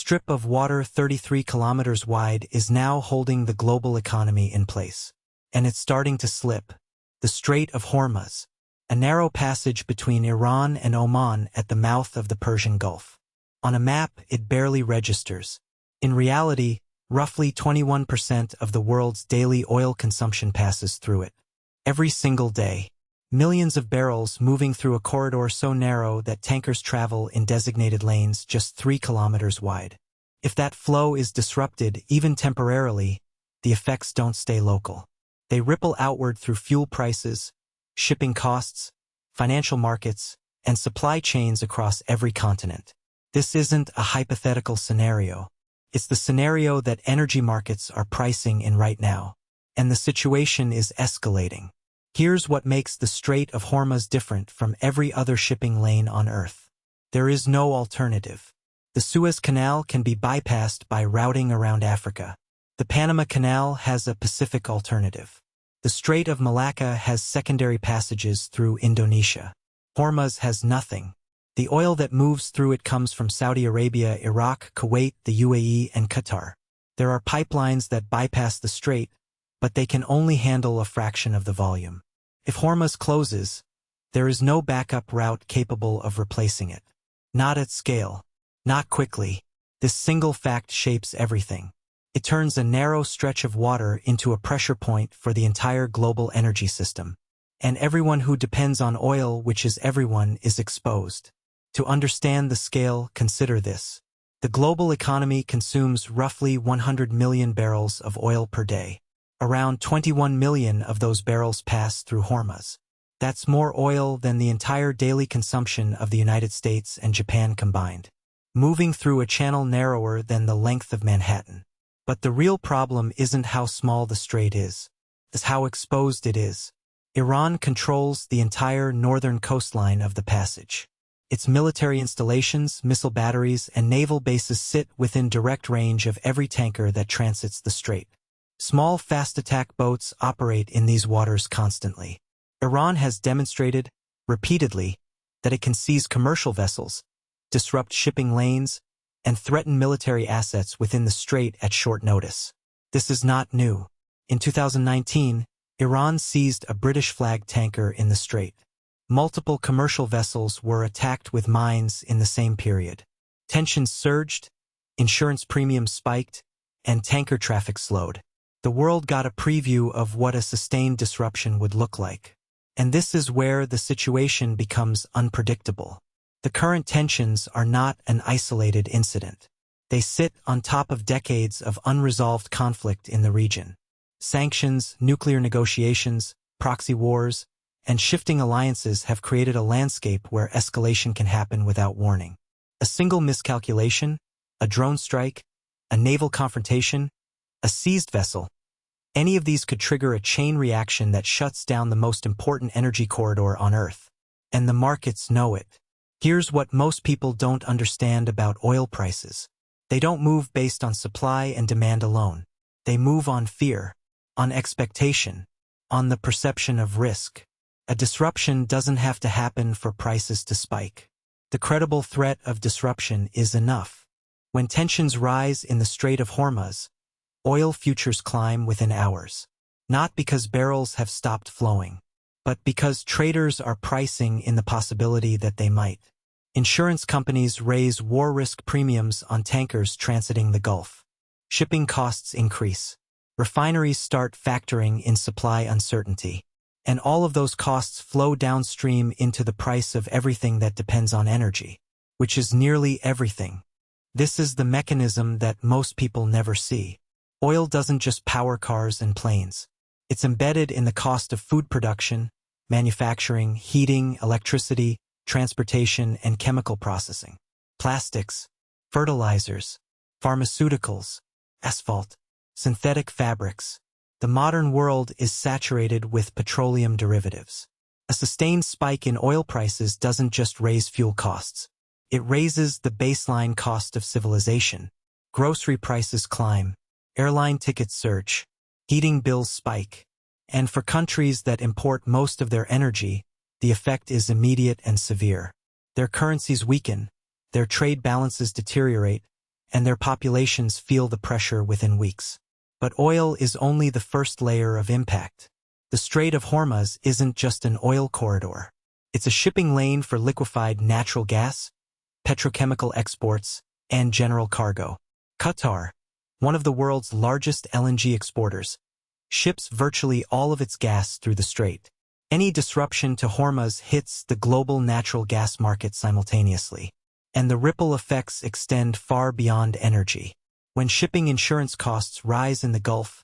strip of water 33 kilometers wide is now holding the global economy in place. And it's starting to slip. The Strait of Hormuz, a narrow passage between Iran and Oman at the mouth of the Persian Gulf. On a map, it barely registers. In reality, roughly 21% of the world's daily oil consumption passes through it. Every single day, millions of barrels moving through a corridor so narrow that tankers travel in designated lanes just 3 kilometers wide. If that flow is disrupted, even temporarily, the effects don't stay local. They ripple outward through fuel prices, shipping costs, financial markets, and supply chains across every continent. This isn't a hypothetical scenario. It's the scenario that energy markets are pricing in right now. And the situation is escalating. Here's what makes the Strait of Hormuz different from every other shipping lane on Earth. There is no alternative. The Suez Canal can be bypassed by routing around Africa. The Panama Canal has a Pacific alternative. The Strait of Malacca has secondary passages through Indonesia. Hormuz has nothing. The oil that moves through it comes from Saudi Arabia, Iraq, Kuwait, the UAE, and Qatar. There are pipelines that bypass the strait, but they can only handle a fraction of the volume. If Hormuz closes, there is no backup route capable of replacing it. Not at scale. Not quickly. This single fact shapes everything. It turns a narrow stretch of water into a pressure point for the entire global energy system. And everyone who depends on oil, which is everyone, is exposed. To understand the scale, consider this. The global economy consumes roughly 100 million barrels of oil per day. Around 21 million of those barrels pass through Hormuz. That's more oil than the entire daily consumption of the United States and Japan combined, moving through a channel narrower than the length of Manhattan. But the real problem isn't how small the strait is. It's how exposed it is. Iran controls the entire northern coastline of the passage. Its military installations, missile batteries, and naval bases sit within direct range of every tanker that transits the strait. Small fast-attack boats operate in these waters constantly. Iran has demonstrated, repeatedly, that it can seize commercial vessels, disrupt shipping lanes, and threaten military assets within the strait at short notice. This is not new. In 2019, Iran seized a British-flagged tanker in the strait. Multiple commercial vessels were attacked with mines in the same period. Tensions surged, insurance premiums spiked, and tanker traffic slowed. The world got a preview of what a sustained disruption would look like. And this is where the situation becomes unpredictable. The current tensions are not an isolated incident. They sit on top of decades of unresolved conflict in the region. Sanctions, nuclear negotiations, proxy wars, and shifting alliances have created a landscape where escalation can happen without warning. A single miscalculation, a drone strike, a naval confrontation, a seized vessel, any of these could trigger a chain reaction that shuts down the most important energy corridor on Earth. And the markets know it. Here's what most people don't understand about oil prices. They don't move based on supply and demand alone. They move on fear, on expectation, on the perception of risk. A disruption doesn't have to happen for prices to spike. The credible threat of disruption is enough. When tensions rise in the Strait of Hormuz, oil futures climb within hours. Not because barrels have stopped flowing, but because traders are pricing in the possibility that they might. Insurance companies raise war risk premiums on tankers transiting the Gulf. Shipping costs increase. Refineries start factoring in supply uncertainty. And all of those costs flow downstream into the price of everything that depends on energy, which is nearly everything. This is the mechanism that most people never see. Oil doesn't just power cars and planes. It's embedded in the cost of food production, manufacturing, heating, electricity, transportation, and chemical processing. Plastics, fertilizers, pharmaceuticals, asphalt, synthetic fabrics. The modern world is saturated with petroleum derivatives. A sustained spike in oil prices doesn't just raise fuel costs. It raises the baseline cost of civilization. Grocery prices climb. Airline tickets surge. Heating bills spike. And for countries that import most of their energy, the effect is immediate and severe. Their currencies weaken. Their trade balances deteriorate. and their populations feel the pressure within weeks. But oil is only the first layer of impact. The Strait of Hormuz isn't just an oil corridor. It's a shipping lane for liquefied natural gas, petrochemical exports, and general cargo. Qatar, one of the world's largest LNG exporters, ships virtually all of its gas through the strait. Any disruption to Hormuz hits the global natural gas market simultaneously, and the ripple effects extend far beyond energy. When shipping insurance costs rise in the Gulf,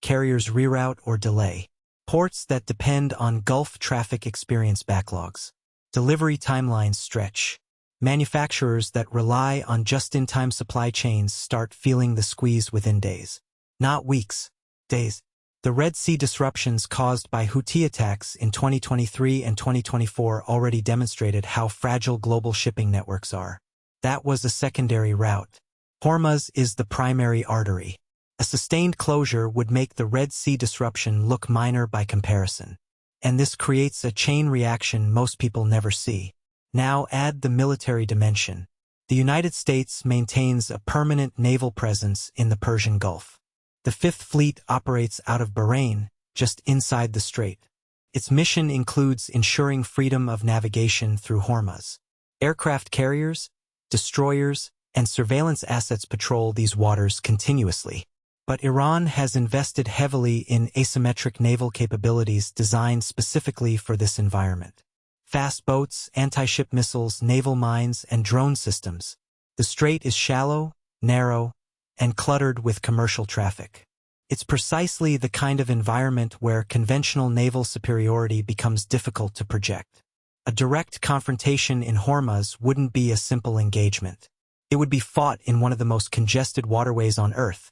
carriers reroute or delay. Ports that depend on Gulf traffic experience backlogs. Delivery timelines stretch. Manufacturers that rely on just-in-time supply chains start feeling the squeeze within days. Not weeks, days. The Red Sea disruptions caused by Houthi attacks in 2023 and 2024 already demonstrated how fragile global shipping networks are. That was a secondary route. Hormuz is the primary artery. A sustained closure would make the Red Sea disruption look minor by comparison. And this creates a chain reaction most people never see. Now add the military dimension. The United States maintains a permanent naval presence in the Persian Gulf. The Fifth Fleet operates out of Bahrain, just inside the strait. Its mission includes ensuring freedom of navigation through Hormuz. Aircraft carriers, destroyers, and surveillance assets patrol these waters continuously. But Iran has invested heavily in asymmetric naval capabilities designed specifically for this environment. Fast boats, anti-ship missiles, naval mines, and drone systems. The strait is shallow, narrow, and cluttered with commercial traffic. It's precisely the kind of environment where conventional naval superiority becomes difficult to project. A direct confrontation in Hormuz wouldn't be a simple engagement. It would be fought in one of the most congested waterways on Earth,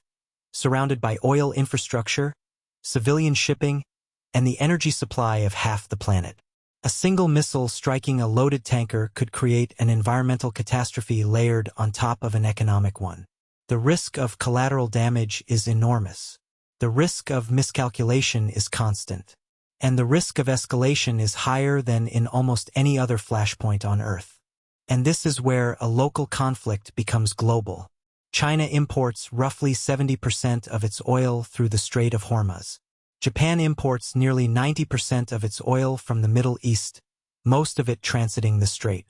surrounded by oil infrastructure, civilian shipping, and the energy supply of half the planet. A single missile striking a loaded tanker could create an environmental catastrophe layered on top of an economic one. The risk of collateral damage is enormous. The risk of miscalculation is constant. And the risk of escalation is higher than in almost any other flashpoint on Earth. And this is where a local conflict becomes global. China imports roughly 70% of its oil through the Strait of Hormuz. Japan imports nearly 90% of its oil from the Middle East, most of it transiting the strait.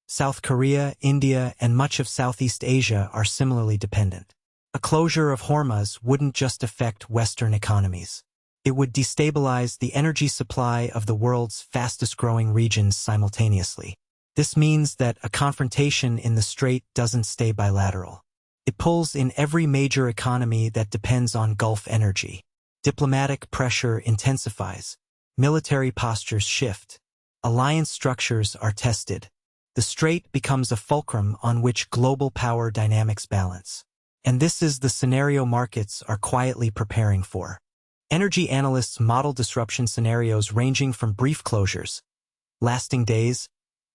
South Korea, India, and much of Southeast Asia are similarly dependent. A closure of Hormuz wouldn't just affect Western economies. It would destabilize the energy supply of the world's fastest-growing regions simultaneously. This means that a confrontation in the strait doesn't stay bilateral. It pulls in every major economy that depends on Gulf energy. Diplomatic pressure intensifies. Military postures shift. Alliance structures are tested. The strait becomes a fulcrum on which global power dynamics balance. And this is the scenario markets are quietly preparing for. Energy analysts model disruption scenarios ranging from brief closures, lasting days,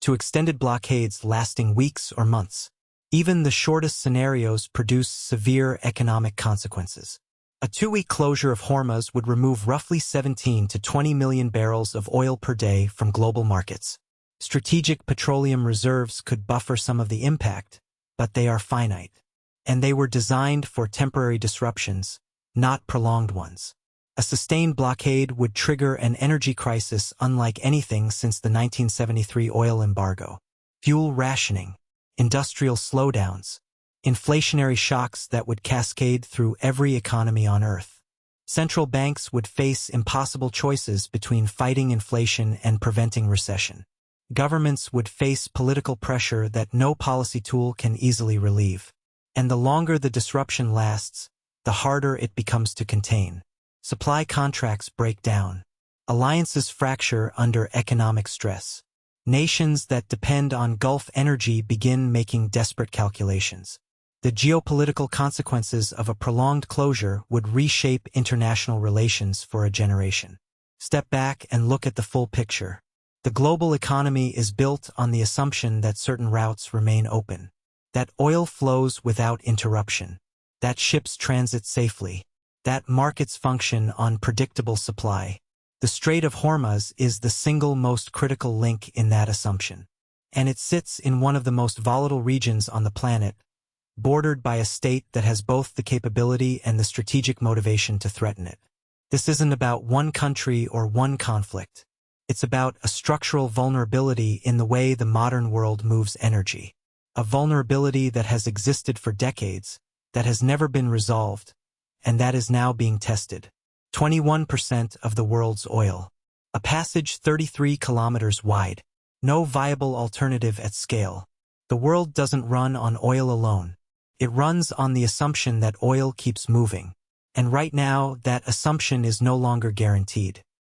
to extended blockades lasting weeks or months. Even the shortest scenarios produce severe economic consequences. A 2-week closure of Hormuz would remove roughly 17 to 20 million barrels of oil per day from global markets. Strategic petroleum reserves could buffer some of the impact, but they are finite. And they were designed for temporary disruptions, not prolonged ones. A sustained blockade would trigger an energy crisis unlike anything since the 1973 oil embargo. Fuel rationing, industrial slowdowns, inflationary shocks that would cascade through every economy on Earth. Central banks would face impossible choices between fighting inflation and preventing recession. Governments would face political pressure that no policy tool can easily relieve. And the longer the disruption lasts, the harder it becomes to contain. Supply contracts break down. Alliances fracture under economic stress. Nations that depend on Gulf energy begin making desperate calculations. The geopolitical consequences of a prolonged closure would reshape international relations for a generation. Step back and look at the full picture. The global economy is built on the assumption that certain routes remain open, that oil flows without interruption, that ships transit safely, that markets function on predictable supply. The Strait of Hormuz is the single most critical link in that assumption. And it sits in one of the most volatile regions on the planet, bordered by a state that has both the capability and the strategic motivation to threaten it. This isn't about one country or one conflict. It's about a structural vulnerability in the way the modern world moves energy. A vulnerability that has existed for decades, that has never been resolved, and that is now being tested. 21% of the world's oil. A passage 33 kilometers wide. No viable alternative at scale. The world doesn't run on oil alone. It runs on the assumption that oil keeps moving. And right now, that assumption is no longer guaranteed.